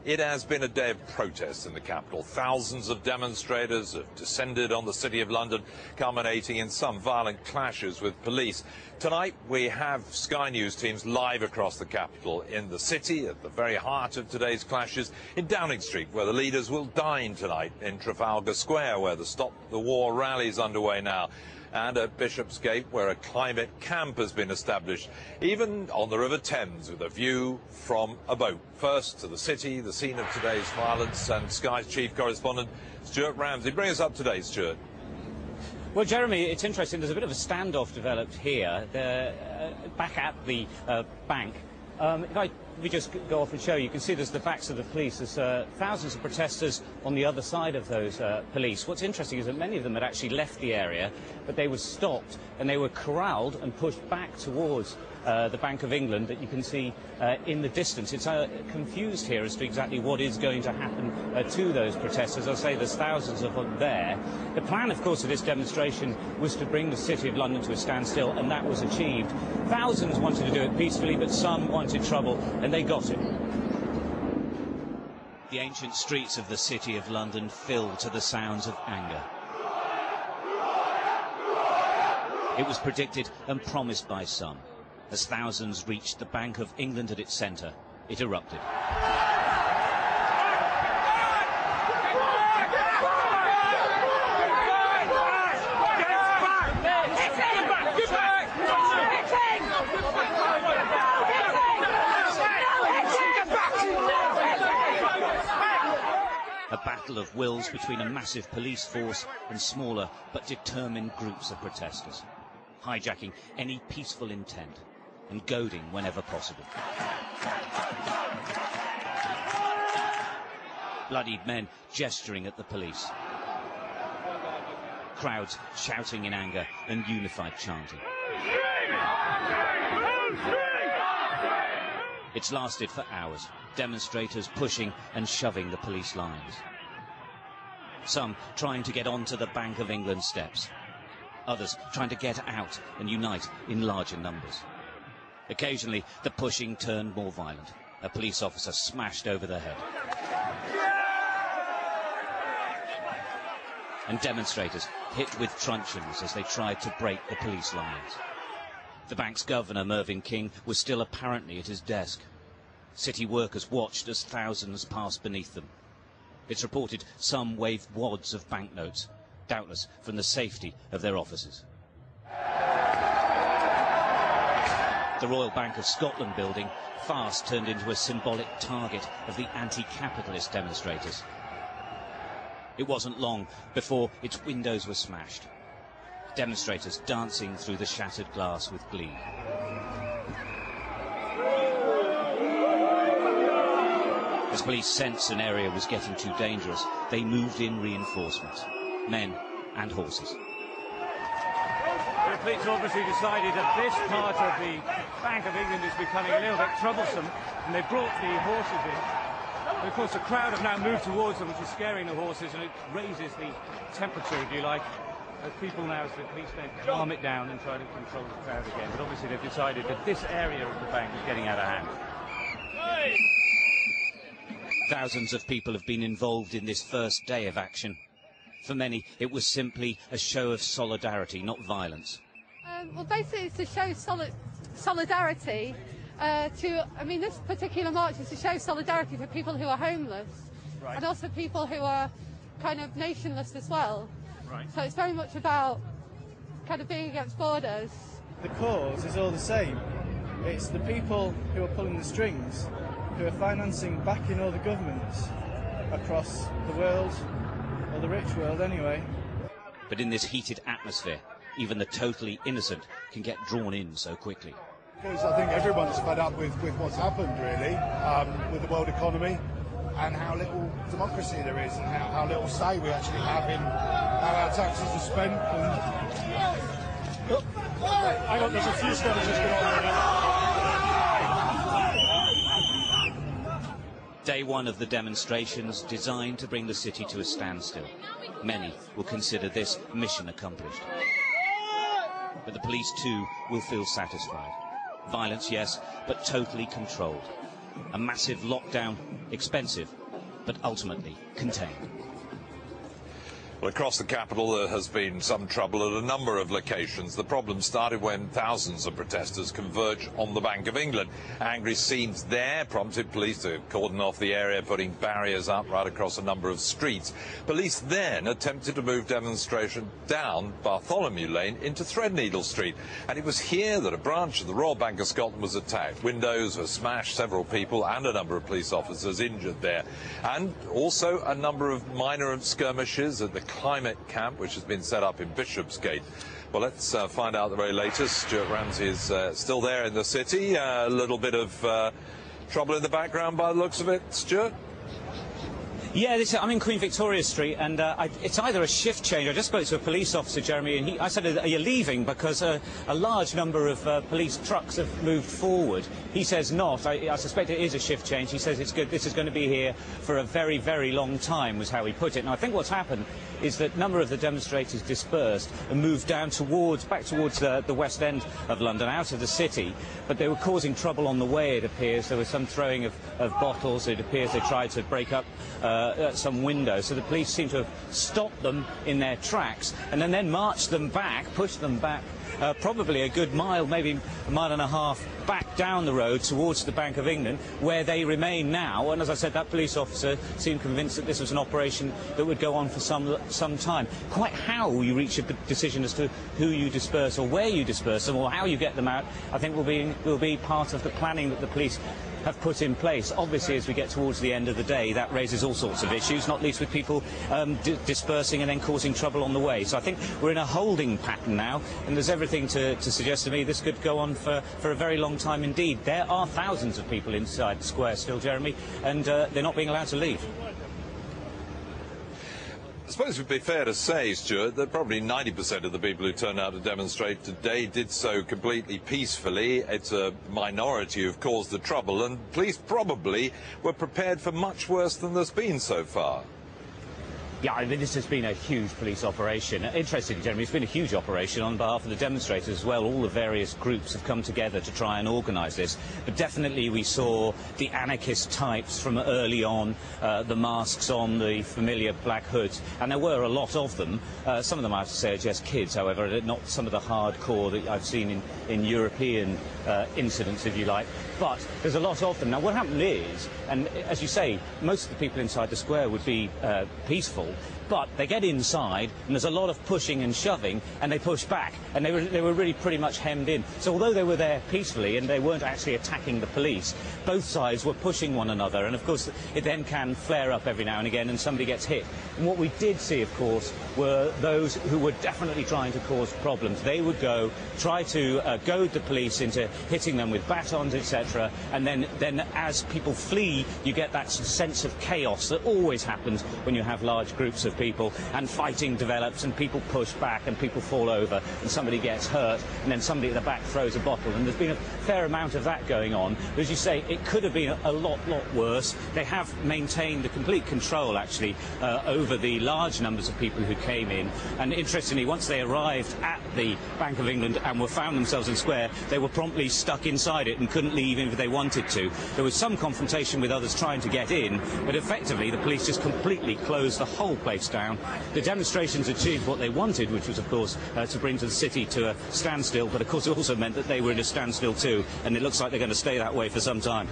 It has been a day of protest in the capital. Thousands of demonstrators have descended on the City of London, culminating in some violent clashes with police. Tonight, we have Sky News teams live across the capital in the city, at the very heart of today's clashes, in Downing Street, where the leaders will dine tonight, in Trafalgar Square, where the Stop the War rally is underway now, and at Bishopsgate, where a climate camp has been established, even on the River Thames, with a view from a boat. First to the city, the scene of today's violence, and Sky's chief correspondent, Stuart Ramsey. Bring us up to date, Stuart. Well, Jeremy, it's interesting. There's a bit of a standoff developed here, back at the bank. If we just go off and show you can see there's the backs of the police. There's thousands of protesters on the other side of those police. What's interesting is that many of them had actually left the area, but they were stopped and they were corralled and pushed back towards the Bank of England that you can see in the distance. It's confused here as to exactly what is going to happen to those protesters. As I say, there's thousands of them there. The plan, of course, of this demonstration was to bring the City of London to a standstill, and that was achieved. Thousands wanted to do it peacefully, but some wanted trouble, and they got it. The ancient streets of the City of London fill to the sounds of anger. It was predicted and promised by some. As thousands reached the Bank of England at its centre, it erupted. A battle of wills between a massive police force and smaller but determined groups of protesters, hijacking any peaceful intent and goading whenever possible. Bloodied men gesturing at the police. Crowds shouting in anger and unified chanting. It's lasted for hours, demonstrators pushing and shoving the police lines. Some trying to get onto the Bank of England steps. Others trying to get out and unite in larger numbers. Occasionally, the pushing turned more violent. A police officer smashed over the head. And demonstrators hit with truncheons as they tried to break the police lines. The bank's governor, Mervyn King, was still apparently at his desk. City workers watched as thousands passed beneath them. It's reported some waved wads of banknotes, doubtless from the safety of their offices. The Royal Bank of Scotland building fast turned into a symbolic target of the anti-capitalist demonstrators. It wasn't long before its windows were smashed, demonstrators dancing through the shattered glass with glee. As police sensed an area was getting too dangerous, they moved in reinforcements, men and horses. The police obviously decided that this part of the Bank of England is becoming a little bit troublesome, and they brought the horses in. And of course, the crowd have now moved towards them, which is scaring the horses, and it raises the temperature, if you like, as people now, as the police then calm it down and try to control the crowd again. But obviously, they've decided that this area of the bank is getting out of hand. Thousands of people have been involved in this first day of action. For many, it was simply a show of solidarity, not violence. Well, basically, it's to show solidarity. This particular march is to show solidarity for people who are homeless, right, and also people who are kind of nationless as well. Right. So it's very much about kind of being against borders. The cause is all the same. It's the people who are pulling the strings, who are financing, backing all the governments across the world, or the rich world anyway. But in this heated atmosphere, even the totally innocent can get drawn in so quickly. Because I think everyone's fed up with what's happened, really, with the world economy and how little democracy there is and how little say we actually have in how our taxes are spent. Hang on, there's a few stories just going on there. Day one of the demonstrations designed to bring the city to a standstill. Many will consider this mission accomplished. But the police too will feel satisfied. Violence, yes, but totally controlled. A massive lockdown, expensive, but ultimately contained. Well, across the capital there has been some trouble at a number of locations. The problem started when thousands of protesters converged on the Bank of England. Angry scenes there prompted police to cordon off the area, putting barriers up right across a number of streets. Police then attempted to move demonstration down Bartholomew Lane into Threadneedle Street. And it was here that a branch of the Royal Bank of Scotland was attacked. Windows were smashed, several people and a number of police officers injured there. And also a number of minor skirmishes at the climate camp, which has been set up in Bishopsgate. Well, let's find out the very latest. Stuart Ramsey is still there in the city. A little bit of trouble in the background by the looks of it, Stuart? Yeah, I'm in Queen Victoria Street, and it's either a shift change. I just spoke to a police officer, Jeremy, and I said, are you leaving? Because a large number of police trucks have moved forward. He says not. I suspect it is a shift change. He says it's good. This is going to be here for a very, very long time, was how he put it. And I think what's happened is that a number of the demonstrators dispersed and moved down back towards the West End of London, out of the city. But they were causing trouble on the way, it appears. There was some throwing of bottles. It appears they tried to break up some windows, so the police seem to have stopped them in their tracks and then marched them back, pushed them back probably a good mile, maybe a mile and a half back down the road towards the Bank of England, where they remain now. And as I said, that police officer seemed convinced that this was an operation that would go on for some time. Quite how you reach a decision as to who you disperse or where you disperse them or how you get them out, I think will be part of the planning that the police have put in place. Obviously, as we get towards the end of the day, that raises all sorts of issues, not least with people dispersing and then causing trouble on the way. So I think we're in a holding pattern now, and there's everything to suggest to me this could go on for a very long time indeed. There are thousands of people inside the square still, Jeremy, and they're not being allowed to leave. I suppose it would be fair to say, Stuart, that probably 90% of the people who turned out to demonstrate today did so completely peacefully. It's a minority who've caused the trouble, and police probably were prepared for much worse than there's been so far. Yeah, I mean, this has been a huge police operation. Interestingly, Jeremy, it's been a huge operation on behalf of the demonstrators as well. All the various groups have come together to try and organise this. But definitely we saw the anarchist types from early on, the masks on, the familiar black hoods, and there were a lot of them. Some of them, I have to say, are just kids, however, not some of the hardcore that I've seen in European incidents, if you like. But there's a lot of them. Now, what happened is, and as you say, most of the people inside the square would be peaceful, but they get inside and there's a lot of pushing and shoving, and they push back, and they were really pretty much hemmed in. So although they were there peacefully and they weren't actually attacking the police, both sides were pushing one another, and of course it then can flare up every now and again and somebody gets hit. And what we did see, of course, were those who were definitely trying to cause problems. They would try to goad the police into hitting them with batons, etc., and then as people flee, you get that sense of chaos that always happens when you have large groups of people, and fighting develops and people push back and people fall over and somebody gets hurt and then somebody at the back throws a bottle, and there's been a fair amount of that going on. But as you say, it could have been a lot worse. They have maintained the complete control actually over the large numbers of people who came in, and interestingly, once they arrived at the Bank of England and found themselves in square, they were promptly stuck inside it and couldn't leave even if they wanted to. There was some confrontation with others trying to get in, but effectively the police just completely closed the whole place down. The demonstrations achieved what they wanted, which was, of course, to bring the city to a standstill, but of course it also meant that they were in a standstill too, and it looks like they're going to stay that way for some time.